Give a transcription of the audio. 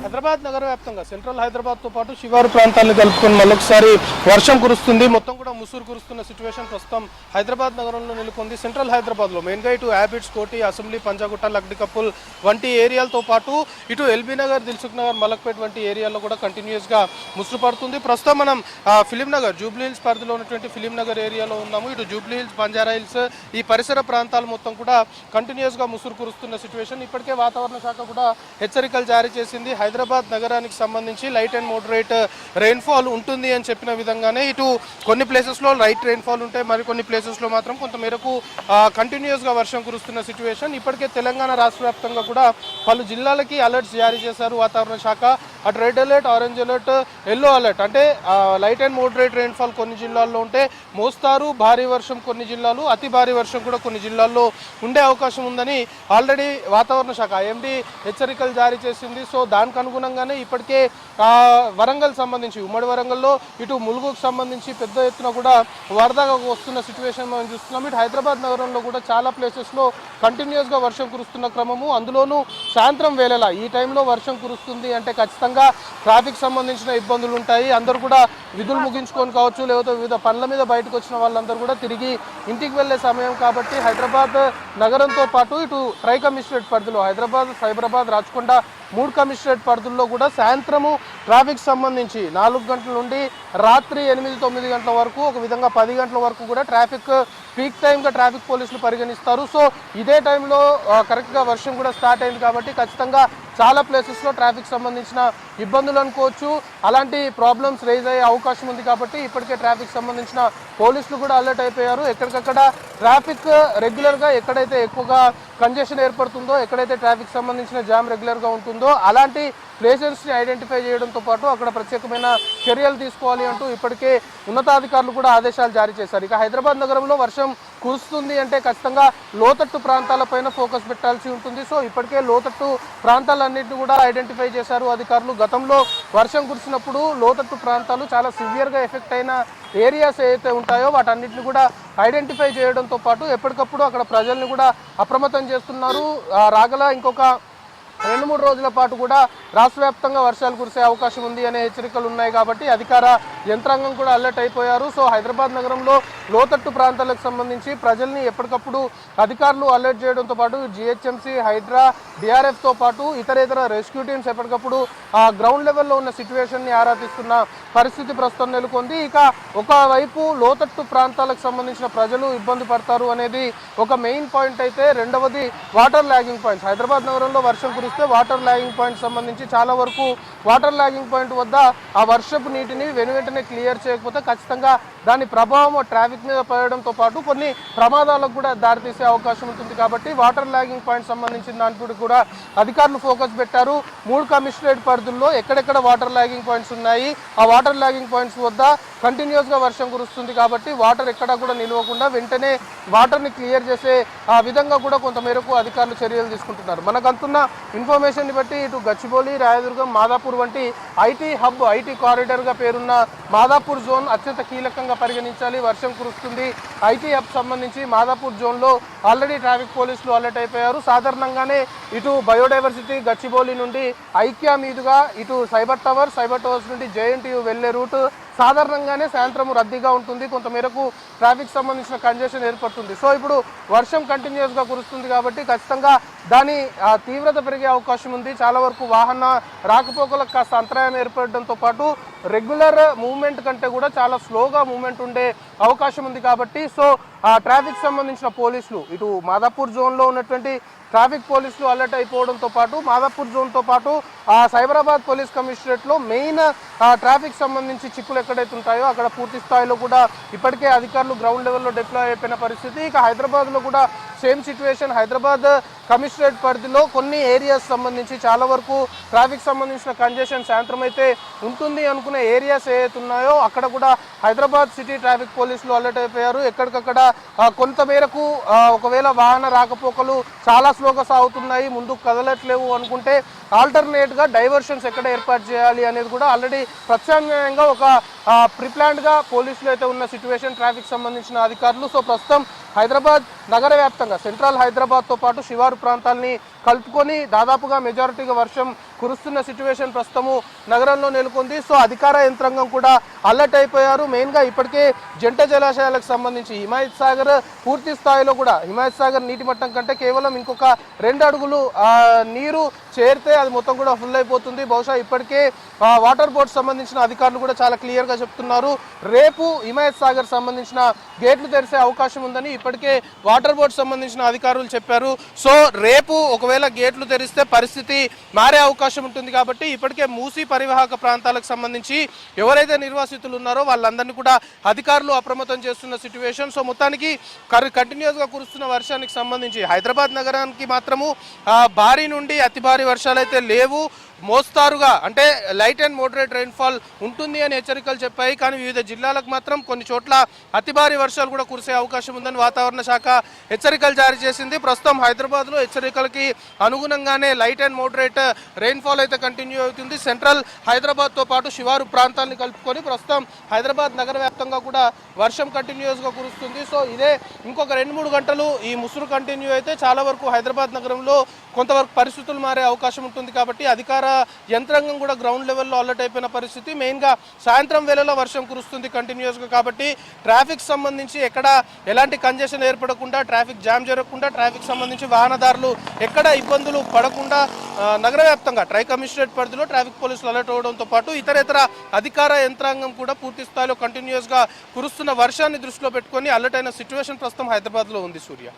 హైదరాబాద్ నగర వ్యాప్తంగా సెంట్రల్ హైదరాబాద్తో పాటు శివారు ప్రాంతాలను కలుపుకొని మళ్ళొకసారి వర్షం కురుస్తుంది. మొత్తం కూడా ముసురు కురుస్తున్న సిచ్యువేషన్ ప్రస్తుతం హైదరాబాద్ నగరంలో నెలకొంది. సెంట్రల్ హైదరాబాద్లో మెయిన్గా ఇటు హ్యాబిట్స్, కోటి, అసెంబ్లీ, పంజాగుట్ట, లక్డికప్పుల్ వంటి ఏరియాలతో పాటు ఇటు ఎల్బీ నగర్, దిల్సుఖ్ నగర్, మలక్పేట్ వంటి ఏరియాల్లో కూడా కంటిన్యూస్గా ముసురు పడుతుంది. ప్రస్తుతం మనం ఫిలిం నగర్, జూబ్లీ హిల్స్ పరిధిలో ఉన్నటువంటి ఫిలిం నగర్ ఏరియాలో ఉన్నాము. ఇటు జూబ్లీ హిల్స్, బంజారా హిల్స్ ఈ పరిసర ప్రాంతాలు మొత్తం కూడా కంటిన్యూస్గా ముసురు కురుస్తున్న సిచ్యువేషన్. ఇప్పటికే వాతావరణ శాఖ కూడా హెచ్చరికలు జారీ చేసింది. హైదరాబాద్ నగరానికి సంబంధించి లైట్ అండ్ మోడరేట్ రెయిన్ఫాల్ ఉంటుంది అని చెప్పిన విధంగానే ఇటు కొన్ని ప్లేసెస్లో లైట్ రెయిన్ఫాల్ ఉంటాయి, మరికొన్ని ప్లేసెస్లో మాత్రం కొంత మేరకు కంటిన్యూస్గా వర్షం కురుస్తున్న సిచ్యువేషన్. ఇప్పటికే తెలంగాణ రాష్ట్ర వ్యాప్తంగా కూడా పలు జిల్లాలకి అలర్ట్స్ జారీ చేశారు వాతావరణ శాఖ. అటు red alert, orange alert, yellow alert. అంటే లైట్ అండ్ మోడరేట్ రెయిన్ఫాల్ కొన్ని జిల్లాల్లో ఉంటే మోస్తారు భారీ వర్షం కొన్ని జిల్లాలు, అతి భారీ వర్షం కూడా కొన్ని జిల్లాల్లో ఉండే అవకాశం ఉందని ఆల్రెడీ వాతావరణ శాఖ ఐఎండీ హెచ్చరికలు జారీ చేసింది. సో దానికి అనుగుణంగానే ఇప్పటికే వరంగల్ సంబంధించి ఉమ్మడి వరంగల్లో ఇటు ములుగుకు సంబంధించి పెద్ద ఎత్తున కూడా వరదగా వస్తున్న సిచ్యువేషన్ మనం చూస్తున్నాం. ఇటు హైదరాబాద్ నగరంలో కూడా చాలా ప్లేసెస్లో కంటిన్యూస్గా వర్షం కురుస్తున్న క్రమము. అందులోనూ సాయంత్రం వేళలా ఈ టైంలో వర్షం కురుస్తుంది అంటే ఖచ్చితంగా ట్రాఫిక్ సంబంధించిన ఇబ్బందులు ఉంటాయి. అందరూ కూడా విధులు ముగించుకొని కావచ్చు, లేకపోతే వివిధ పనుల మీద బయటకు వచ్చిన వాళ్ళందరూ కూడా తిరిగి ఇంటికి వెళ్ళే సమయం కాబట్టి హైదరాబాద్ నగరంతో పాటు ఇటు ట్రై కమిషనరేట్ పరిధిలో హైదరాబాద్, సైబరాబాద్, రాచకొండ 3 కమిషనరేట్ పరిధుల్లో కూడా సాయంత్రము ట్రాఫిక్ సంబంధించి 4 గంటల నుండి రాత్రి 8-9 గంటల వరకు, ఒక విధంగా 10 గంటల వరకు కూడా ట్రాఫిక్ పీక్ టైంగా ట్రాఫిక్ పోలీసులు పరిగణిస్తారు. సో ఇదే టైంలో కరెక్ట్గా వర్షం కూడా స్టార్ట్ అయింది కాబట్టి ఖచ్చితంగా చాలా ప్లేసెస్లో ట్రాఫిక్ సంబంధించిన ఇబ్బందులు అనుకోవచ్చు, అలాంటి ప్రాబ్లమ్స్ రైజ్ అయ్యే అవకాశం ఉంది కాబట్టి ఇప్పటికే ట్రాఫిక్ సంబంధించిన పోలీసులు కూడా అలర్ట్ అయిపోయారు. ఎక్కడికక్కడ ట్రాఫిక్ రెగ్యులర్గా ఎక్కడైతే ఎక్కువగా కంజెషన్ ఏర్పడుతుందో, ఎక్కడైతే ట్రాఫిక్ సంబంధించిన జామ్ రెగ్యులర్గా ఉంటుందో అలాంటి ప్లేసెస్ని ఐడెంటిఫై చేయడంతో పాటు అక్కడ ప్రత్యేకమైన చర్యలు తీసుకోవాలి అంటూ ఇప్పటికే ఉన్నతాధికారులు కూడా ఆదేశాలు జారీ చేశారు. ఇక హైదరాబాద్ నగరంలో వర్షం కురుస్తుంది అంటే ఖచ్చితంగా లోతట్టు ప్రాంతాలపైన ఫోకస్ పెట్టాల్సి ఉంటుంది. సో ఇప్పటికే లోతట్టు ప్రాంతాలన్నింటినీ కూడా ఐడెంటిఫై చేశారు అధికారులు. గతంలో వర్షం కురిసినప్పుడు లోతట్టు ప్రాంతాలు చాలా సివియర్గా ఎఫెక్ట్ అయిన ఏరియాస్ ఏవైతే ఉంటాయో వాటన్నిటిని కూడా ఐడెంటిఫై చేయడంతో పాటు ఎప్పటికప్పుడు అక్కడ ప్రజల్ని కూడా అప్రమత్తం చేస్తున్నారు. రాగల ఇంకొక 2-3 రోజుల పాటు కూడా రాష్ట్ర వ్యాప్తంగా వర్షాలు కురిసే అవకాశం ఉంది అనే హెచ్చరికలు ఉన్నాయి కాబట్టి అధికార యంత్రాంగం కూడా అలర్ట్ అయిపోయారు. సో హైదరాబాద్ నగరంలో లోతట్టు ప్రాంతాలకు సంబంధించి ప్రజల్ని ఎప్పటికప్పుడు అధికారులు అలర్ట్ చేయడంతో పాటు జిహెచ్ఎంసీ, హైడ్రా, డిఆర్ఎఫ్తో పాటు ఇతర రెస్క్యూ టీమ్స్ ఎప్పటికప్పుడు గ్రౌండ్ లెవెల్లో ఉన్న సిచ్యువేషన్ని ఆరా తీస్తున్న పరిస్థితి ప్రస్తుతం నెలకొంది. ఇక ఒకవైపు లోతట్టు ప్రాంతాలకు సంబంధించిన ప్రజలు ఇబ్బంది పడతారు అనేది ఒక మెయిన్ పాయింట్ అయితే, రెండవది వాటర్ ల్యాగింగ్ పాయింట్స్. హైదరాబాద్ నగరంలో వర్షం కురిస్తే వాటర్ ల్యాగింగ్ పాయింట్ సంబంధించి చాలా వరకు వాటర్ ల్యాగింగ్ పాయింట్ వద్ద ఆ వర్షపు నీటిని వెనువెంటనే క్లియర్ చేయకపోతే ఖచ్చితంగా దాని ప్రభావం ట్రాఫిక్ మీద పడడంతో పాటు కొన్ని ప్రమాదాలకు కూడా దారితీసే అవకాశం ఉంటుంది కాబట్టి వాటర్ ల్యాగింగ్ పాయింట్ సంబంధించిన దానిపై కూడా అధికారులు ఫోకస్ పెట్టారు. 3 కమిషనరేట్ పరిధుల్లో ఎక్కడెక్కడ వాటర్ ల్యాగింగ్ పాయింట్స్ ఉన్నాయి, ఆ వాటర్ ల్యాగింగ్ పాయింట్స్ వద్ద కంటిన్యూస్గా వర్షం కురుస్తుంది కాబట్టి వాటర్ ఎక్కడా కూడా నిలవకుండా వెంటనే వాటర్ని క్లియర్ చేసే ఆ విధంగా కూడా కొంతమేరకు అధికారులు చర్యలు తీసుకుంటున్నారు. మనకు అందుతున్న ఇన్ఫర్మేషన్ని బట్టి ఇటు గచ్చిబౌలి, రాయదుర్గం, మాదాపూర్ వంటి ఐటీ హబ్, ఐటీ కారిడార్గా పేరున్న మాదాపూర్ జోన్ అత్యంత కీలకంగా పరిగణించాలి. వర్షం కురుస్తుంది. ఐటీ హబ్ సంబంధించి మాదాపూర్ జోన్లో ఆల్రెడీ ట్రాఫిక్ పోలీసులు అలర్ట్ అయిపోయారు. సాధారణంగానే ఇటు బయోడైవర్సిటీ, గచ్చిబౌలి నుండి ఐక్యా మీదుగా ఇటు సైబర్ టవర్స్ నుండి జేఎన్టీయూ వెళ్లే రూట్ సాధారణంగానే సాయంత్రం రద్దీగా ఉంటుంది, కొంతమేరకు ట్రాఫిక్ సంబంధించిన కంజెషన్ ఏర్పడుతుంది. సో ఇప్పుడు వర్షం కంటిన్యూస్గా కురుస్తుంది కాబట్టి ఖచ్చితంగా దాని తీవ్రత పెరిగే అవకాశం ఉంది. చాలా వరకు వాహన రాకపోకలకు కాస్త అంతరాయం ఏర్పడడంతో పాటు రెగ్యులర్ మూవ్మెంట్ కంటే కూడా చాలా స్లోగా మూవ్మెంట్ ఉండే అవకాశం ఉంది కాబట్టి సో ట్రాఫిక్ సంబంధించిన పోలీసులు ఇటు మాదాపూర్ జోన్లో ఉన్నటువంటి ట్రాఫిక్ పోలీసులు అలర్ట్ అయిపోవడంతో పాటు మాదాపూర్ జోన్తో పాటు సైబరాబాద్ పోలీస్ కమిషనరేట్లో మెయిన్ ట్రాఫిక్ సంబంధించి చిక్కులు ఎక్కడైతే ఉంటాయో అక్కడ పూర్తి స్థాయిలో కూడా ఇప్పటికే అధికారులు గ్రౌండ్ లెవెల్లో డిప్లాయ్ అయిపోయిన పరిస్థితి. ఇక హైదరాబాద్లో కూడా సేమ్ సిచ్యువేషన్. హైదరాబాద్ కమిషనరేట్ పరిధిలో కొన్ని ఏరియాస్ సంబంధించి చాలా వరకు ట్రాఫిక్ సంబంధించిన కంజెషన్ సాయంత్రం అయితే ఉంటుంది అనుకునే ఏరియాస్ ఏవైతే ఉన్నాయో అక్కడ కూడా హైదరాబాద్ సిటీ ట్రాఫిక్ పోలీసులు అలర్ట్ అయిపోయారు. ఎక్కడికక్కడ కొంతమేరకు ఒకవేళ వాహన రాకపోకలు చాలా స్లోగా సాగుతున్నాయి, ముందుకు కదలట్లేవు అనుకుంటే ఆల్టర్నేట్గా డైవర్షన్స్ ఎక్కడ ఏర్పాటు చేయాలి అనేది కూడా ఆల్రెడీ ప్రత్యామ్నాయంగా ఒక ప్రిప్లాన్డ్గా పోలీసులు అయితే ఉన్న సిచ్యువేషన్ ట్రాఫిక్ సంబంధించిన అధికారులు. సో ప్రస్తుతం హైదరాబాద్ నగర వ్యాప్తంగా సెంట్రల్ హైదరాబాద్తో పాటు శివారు ప్రాంతాలని కలుపుకొని దాదాపుగా మెజారిటీగా వర్షం కురుస్తున్న సిచ్యువేషన్ ప్రస్తుతము నగరంలో నెలకొంది. సో అధికార యంత్రాంగం కూడా అలర్ట్ అయిపోయారు. మెయిన్గా ఇప్పటికే జంట జలాశయాలకు సంబంధించి హిమాయత్ సాగర్ పూర్తి స్థాయిలో కూడా హిమాయత్ సాగర్ నీటి మట్టం కంటే కేవలం ఇంకొక 2 అడుగులు నీరు చేరితే అది మొత్తం కూడా ఫుల్ అయిపోతుంది. బహుశా ఇప్పటికే వాటర్ బోర్డ్ సంబంధించిన అధికారులు కూడా చాలా క్లియర్గా చెప్తున్నారు. రేపు హిమాయత్ సాగర్ సంబంధించిన గేట్లు తెరిసే అవకాశం ఉందని ఇప్పటికే వాటర్ బోర్డ్ సంబంధించిన అధికారులు చెప్పారు. సో రేపు ఒకవేళ గేట్లు తెరిస్తే పరిస్థితి మారే అవకాశం ఉంటుంది. కాబట్టి ఇప్పటికే మూసీ పరివాహక ప్రాంతాలకు సంబంధించి ఎవరైతే నిర్వాసితులు ఉన్నారో వాళ్ళందరినీ కూడా అధికారులు అప్రమత్తం చేస్తున్న సిచ్యువేషన్. సో మొత్తానికి కంటిన్యూస్గా కురుస్తున్న వర్షానికి సంబంధించి హైదరాబాద్ నగరానికి మాత్రము భారీ నుండి అతి భారీ వర్షాలు అయితే లేవు. మోస్తారుగా అంటే లైట్ అండ్ మోడరేట్ రెయిన్ఫాల్ ఉంటుంది అని హెచ్చరికలు చెప్పాయి. కానీ వివిధ జిల్లాలకు మాత్రం కొన్ని చోట్ల అతి భారీ వర్షాలు కూడా కురిసే అవకాశం ఉందని వాతావరణ శాఖ హెచ్చరికలు జారీ చేసింది. ప్రస్తుతం హైదరాబాద్లో హెచ్చరికలకి అనుగుణంగానే లైట్ అండ్ మోడరేట్ రెయిన్ఫాల్ అయితే కంటిన్యూ అవుతుంది. సెంట్రల్ హైదరాబాద్తో పాటు శివారు ప్రాంతాలను కలుపుకొని ప్రస్తుతం హైదరాబాద్ నగర వ్యాప్తంగా కూడా వర్షం కంటిన్యూస్గా కురుస్తుంది. సో ఇదే ఇంకొక 2-3 గంటలు ఈ ముసురు కంటిన్యూ అయితే చాలా వరకు హైదరాబాద్ నగరంలో కొంతవరకు పరిస్థితులు మారే అవకాశం ఉంటుంది. కాబట్టి అధికార యంత్రాంగం కూడా గ్రౌండ్ లెవెల్లో అలర్ట్ అయిపోయిన పరిస్థితి. మెయిన్గా సాయంత్రం వేళలో వర్షం కురుస్తుంది కంటిన్యూస్గా. కాబట్టి ట్రాఫిక్ సంబంధించి ఎక్కడ ఎలాంటి కంజెషన్ ఏర్పడకుండా, ట్రాఫిక్ జామ్ జరగకుండా, ట్రాఫిక్ సంబంధించి వాహనదారులు ఎక్కడ ఇబ్బందులు పడకుండా నగర వ్యాప్తంగా ట్రై కమిషనరేట్ పరిధిలో ట్రాఫిక్ పోలీసులు అలర్ట్ అవడంతో పాటు ఇతర అధికార యంత్రాంగం కూడా పూర్తి స్థాయిలో కంటిన్యూస్గా కురుస్తున్న వర్షాన్ని దృష్టిలో పెట్టుకొని అలర్ట్ అయిన సిచ్యువేషన్ ప్రస్తుతం హైదరాబాద్లో ఉంది. సూర్య.